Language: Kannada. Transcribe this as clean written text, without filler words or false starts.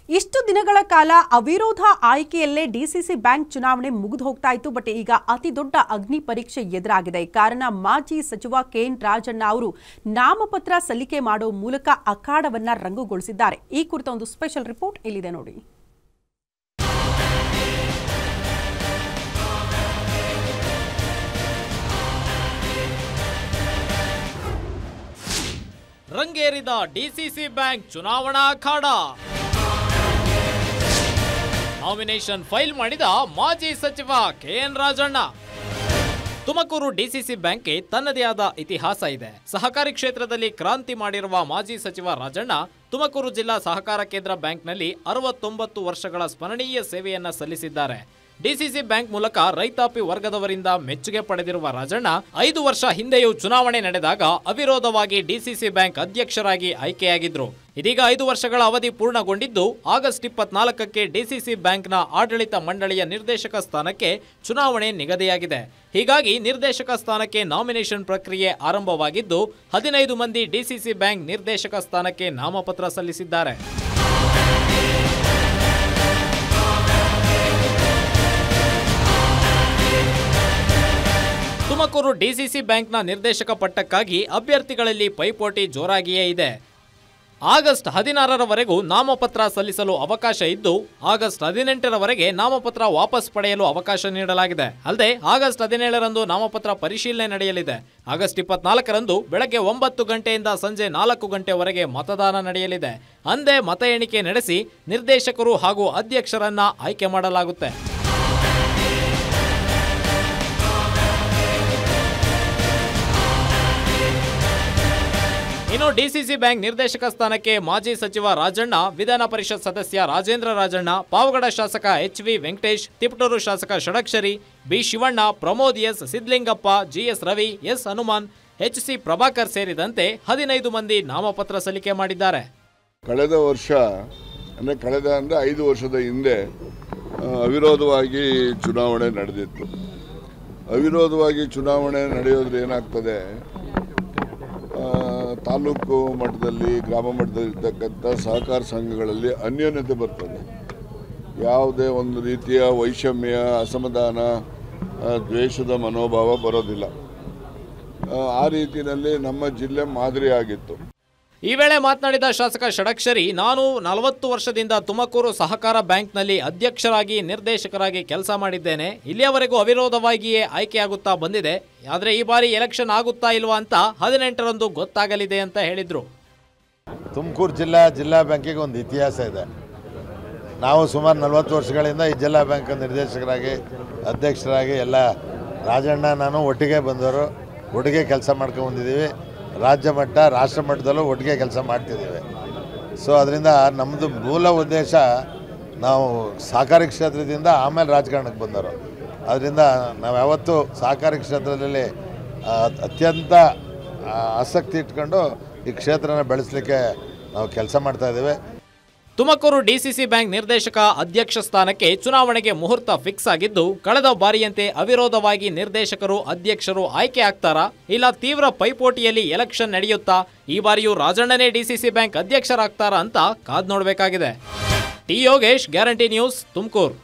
ಇಷ್ಟು ದಿನಗಳ ಕಾಲ ಅವಿರೋಧ ಆಯ್ಕೆಯಲ್ಲೇ ಡಿಸಿಸಿ ಬ್ಯಾಂಕ್ ಚುನಾವಣೆ ಮುಗಿದು ಹೋಗ್ತಾ ಇತ್ತು. ಬಟ್ ಈಗ ಅತಿ ದೊಡ್ಡ ಅಗ್ನಿ ಪರೀಕ್ಷೆ ಎದುರಾಗಿದೆ. ಕಾರಣ ಮಾಜಿ ಸಚಿವ ಕೆಎನ್ ರಾಜಣ್ಣ ಅವರು ನಾಮಪತ್ರ ಸಲ್ಲಿಕೆ ಮಾಡೋ ಮೂಲಕ ಅಖಾಡವನ್ನ ರಂಗುಗೊಳಿಸಿದ್ದಾರೆ. ಈ ಕುರಿತ ಒಂದು ಸ್ಪೆಷಲ್ ರಿಪೋರ್ಟ್ ಇಲ್ಲಿದೆ ನೋಡಿ. ರಂಗೇರಿದ ಡಿಸಿಸಿ ಬ್ಯಾಂಕ್ ಚುನಾವಣಾ ಅಖಾಡ. ನಾಮಿನೇಷನ್ ಫೈಲ್ ಮಾಡಿದ ಮಾಜಿ ಸಚಿವ ಕೆಎನ್ ರಾಜಣ್ಣ. ತುಮಕೂರು ಡಿಸಿಸಿ ಬ್ಯಾಂಕ್ಗೆ ತನ್ನದೇ ಆದ ಇತಿಹಾಸ ಇದೆ. ಸಹಕಾರಿ ಕ್ಷೇತ್ರದಲ್ಲಿ ಕ್ರಾಂತಿ ಮಾಡಿರುವ ಮಾಜಿ ಸಚಿವ ರಾಜಣ್ಣ ತುಮಕೂರು ಜಿಲ್ಲಾ ಸಹಕಾರ ಕೇಂದ್ರ ಬ್ಯಾಂಕ್ನಲ್ಲಿ 69 ವರ್ಷಗಳ ಸ್ಮರಣೀಯ ಸೇವೆಯನ್ನ ಸಲ್ಲಿಸಿದ್ದಾರೆ. ಡಿಸಿಸಿ ಬ್ಯಾಂಕ್ ಮೂಲಕ ರೈತಾಪಿ ವರ್ಗದವರಿಂದ ಮೆಚ್ಚುಗೆ ಪಡೆದಿರುವ ರಾಜಣ್ಣ 5 ವರ್ಷ ಹಿಂದೆಯೂ ಚುನಾವಣೆ ನಡೆದಾಗ ಅವಿರೋಧವಾಗಿ ಡಿಸಿಸಿ ಬ್ಯಾಂಕ್ ಅಧ್ಯಕ್ಷರಾಗಿ ಆಯ್ಕೆಯಾಗಿದ್ರು. ಇದೀಗ 5 ವರ್ಷಗಳ ಅವಧಿ ಪೂರ್ಣಗೊಂಡಿದ್ದು ಆಗಸ್ಟ್ 24ಕ್ಕೆ ಡಿಸಿಸಿ ಬ್ಯಾಂಕ್ನ ಆಡಳಿತ ಮಂಡಳಿಯ ನಿರ್ದೇಶಕ ಸ್ಥಾನಕ್ಕೆ ಚುನಾವಣೆ ನಿಗದಿಯಾಗಿದೆ. ಹೀಗಾಗಿ ನಿರ್ದೇಶಕ ಸ್ಥಾನಕ್ಕೆ ನಾಮಿನೇಷನ್ ಪ್ರಕ್ರಿಯೆ ಆರಂಭವಾಗಿದ್ದು 15 ಮಂದಿ ಡಿಸಿಸಿ ಬ್ಯಾಂಕ್ ನಿರ್ದೇಶಕ ಸ್ಥಾನಕ್ಕೆ ನಾಮಪತ್ರ ಸಲ್ಲಿಸಿದ್ದಾರೆ. ತುಮಕೂರು ಡಿಸಿಸಿ ಬ್ಯಾಂಕ್ನ ನಿರ್ದೇಶಕ ಪಟ್ಟಕ್ಕಾಗಿ ಅಭ್ಯರ್ಥಿಗಳಲ್ಲಿ ಪೈಪೋಟಿ ಜೋರಾಗಿಯೇ ಇದೆ. ಆಗಸ್ಟ್ 16ರವರೆಗೂ ನಾಮಪತ್ರ ಸಲ್ಲಿಸಲು ಅವಕಾಶ ಇದ್ದು ಆಗಸ್ಟ್ 18ರವರೆಗೆ ನಾಮಪತ್ರ ವಾಪಸ್ ಪಡೆಯಲು ಅವಕಾಶ ನೀಡಲಾಗಿದೆ. ಅಲ್ಲದೆ ಆಗಸ್ಟ್ 17ರಂದು ನಾಮಪತ್ರ ಪರಿಶೀಲನೆ ನಡೆಯಲಿದೆ. ಆಗಸ್ಟ್ 24ರಂದು ಬೆಳಗ್ಗೆ 9 ಗಂಟೆಯಿಂದ ಸಂಜೆ 4 ಗಂಟೆವರೆಗೆ ಮತದಾನ ನಡೆಯಲಿದೆ. ಅಂದೇ ಮತ ಎಣಿಕೆ ನಡೆಸಿ ನಿರ್ದೇಶಕರು ಹಾಗೂ ಅಧ್ಯಕ್ಷರನ್ನ ಆಯ್ಕೆ ಮಾಡಲಾಗುತ್ತೆ. ಇನ್ನು ಡಿಸಿಸಿ ಬ್ಯಾಂಕ್ ನಿರ್ದೇಶಕ ಸ್ಥಾನಕ್ಕೆ ಮಾಜಿ ಸಚಿವ ರಾಜಣ್ಣ, ವಿಧಾನ ಪರಿಷತ್ ಸದಸ್ಯ ರಾಜೇಂದ್ರ ರಾಜಣ್ಣ, ಪಾವಗಡ ಶಾಸಕ ಎಚ್.ವಿ. ವೆಂಕಟೇಶ್, ತಿಪಟೂರು ಶಾಸಕ Shadakshari, B Shivanna, Pramod S, Sidlingappa, G S Ravi, S Hanuman, H C. Prabhakar ಸೇರಿದಂತೆ 15 ಮಂದಿ ನಾಮಪತ್ರ ಸಲ್ಲಿಕೆ ಮಾಡಿದ್ದಾರೆ. ಕಳೆದ ವರ್ಷ ಕಳೆದ 5 ವರ್ಷದ ಹಿಂದೆ ಅವಿರೋಧವಾಗಿ ಚುನಾವಣೆ ನಡೆದಿತ್ತು. ಅವಿರೋಧವಾಗಿ ಚುನಾವಣೆ ನಡೆಯೋದ್ರೆ ಏನಾಗ್ತದೆ, ತಾಲೂಕು ಮಟ್ಟದಲ್ಲಿ ಗ್ರಾಮ ಮಟ್ಟದಲ್ಲಿ ಇರ್ತಕ್ಕಂಥ ಸಹಕಾರ ಸಂಘಗಳಲ್ಲಿ ಅನ್ಯೋನ್ಯತೆ ಬರ್ತದೆ. ಯಾವುದೇ ಒಂದು ರೀತಿಯ ವೈಷಮ್ಯ, ಅಸಮಾಧಾನ, ದ್ವೇಷದ ಮನೋಭಾವ ಬರೋದಿಲ್ಲ. ಆ ರೀತಿಯಲ್ಲಿ ನಮ್ಮ ಜಿಲ್ಲೆ ಮಾದರಿ ಆಗಿತ್ತು. ಈ ವೇಳೆ ಮಾತನಾಡಿದ ಶಾಸಕ ಷಡಕ್ಷರಿ, ನಾನು 40 ವರ್ಷದಿಂದ ತುಮಕೂರು ಸಹಕಾರ ಬ್ಯಾಂಕ್ನಲ್ಲಿ ಅಧ್ಯಕ್ಷರಾಗಿ ನಿರ್ದೇಶಕರಾಗಿ ಕೆಲಸ ಮಾಡಿದ್ದೇನೆ. ಇಲ್ಲಿಯವರೆಗೂ ಅವಿರೋಧವಾಗಿಯೇ ಆಯ್ಕೆಯಾಗುತ್ತಾ ಬಂದಿದೆ. ಆದರೆ ಈ ಬಾರಿ ಎಲೆಕ್ಷನ್ ಆಗುತ್ತಾ ಇಲ್ವಾ ಅಂತ 18ರಂದು ಗೊತ್ತಾಗಲಿದೆ ಅಂತ ಹೇಳಿದ್ರು. ತುಮಕೂರು ಜಿಲ್ಲಾ ಬ್ಯಾಂಕಿಗೆ ಒಂದು ಇತಿಹಾಸ ಇದೆ. ನಾವು ಸುಮಾರು 40 ವರ್ಷಗಳಿಂದ ಈ ಜಿಲ್ಲಾ ಬ್ಯಾಂಕ್ ನಿರ್ದೇಶಕರಾಗಿ ಅಧ್ಯಕ್ಷರಾಗಿ ಎಲ್ಲ ರಾಜಣ್ಣ ನಾನು ಒಟ್ಟಿಗೆ ಬಂದವರು, ಒಟ್ಟಿಗೆ ಕೆಲಸ ಮಾಡ್ಕೊಂಡು ಬಂದಿದ್ದೀವಿ. ರಾಜ್ಯ ಮಟ್ಟ ರಾಷ್ಟ್ರ ಮಟ್ಟದಲ್ಲೂ ಒಟ್ಟಿಗೆ ಕೆಲಸ ಮಾಡ್ತಿದ್ದೀವಿ. ಸೊ ಅದರಿಂದ ನಮ್ಮದು ಮೂಲ ಉದ್ದೇಶ ನಾವು ಸಹಕಾರಿ ಕ್ಷೇತ್ರದಿಂದ ಆಮೇಲೆ ರಾಜಕಾರಣಕ್ಕೆ ಬಂದವರು. ಅದರಿಂದ ನಾವು ಯಾವತ್ತೂ ಸಹಕಾರಿ ಕ್ಷೇತ್ರದಲ್ಲಿ ಅತ್ಯಂತ ಆಸಕ್ತಿ ಇಟ್ಕೊಂಡು ಈ ಕ್ಷೇತ್ರನ ಬೆಳೆಸಲಿಕ್ಕೆ ನಾವು ಕೆಲಸ ಮಾಡ್ತಾಯಿದ್ದೇವೆ. ತುಮಕೂರು ಡಿಸಿಸಿ ಬ್ಯಾಂಕ್ ನಿರ್ದೇಶಕ ಅಧ್ಯಕ್ಷ ಸ್ಥಾನಕ್ಕೆ ಚುನಾವಣೆಗೆ ಮುಹೂರ್ತ ಫಿಕ್ಸ್ ಆಗಿದ್ದು, ಕಳೆದ ಬಾರಿಯಂತೆ ಅವಿರೋಧವಾಗಿ ನಿರ್ದೇಶಕರು ಅಧ್ಯಕ್ಷರು ಆಯ್ಕೆ ಆಗ್ತಾರಾ, ಇಲ್ಲ ತೀವ್ರ ಪೈಪೋಟಿಯಲ್ಲಿ ಎಲೆಕ್ಷನ್ ನಡೆಯುತ್ತಾ, ಈ ಬಾರಿಯೂ ರಾಜಣ್ಣನೇ ಡಿಸಿಸಿ ಬ್ಯಾಂಕ್ ಅಧ್ಯಕ್ಷರಾಗ್ತಾರಾ ಅಂತ ಕಾದ್ ನೋಡಬೇಕಾಗಿದೆ. T Yogesh, guarantee news, Tumakuru.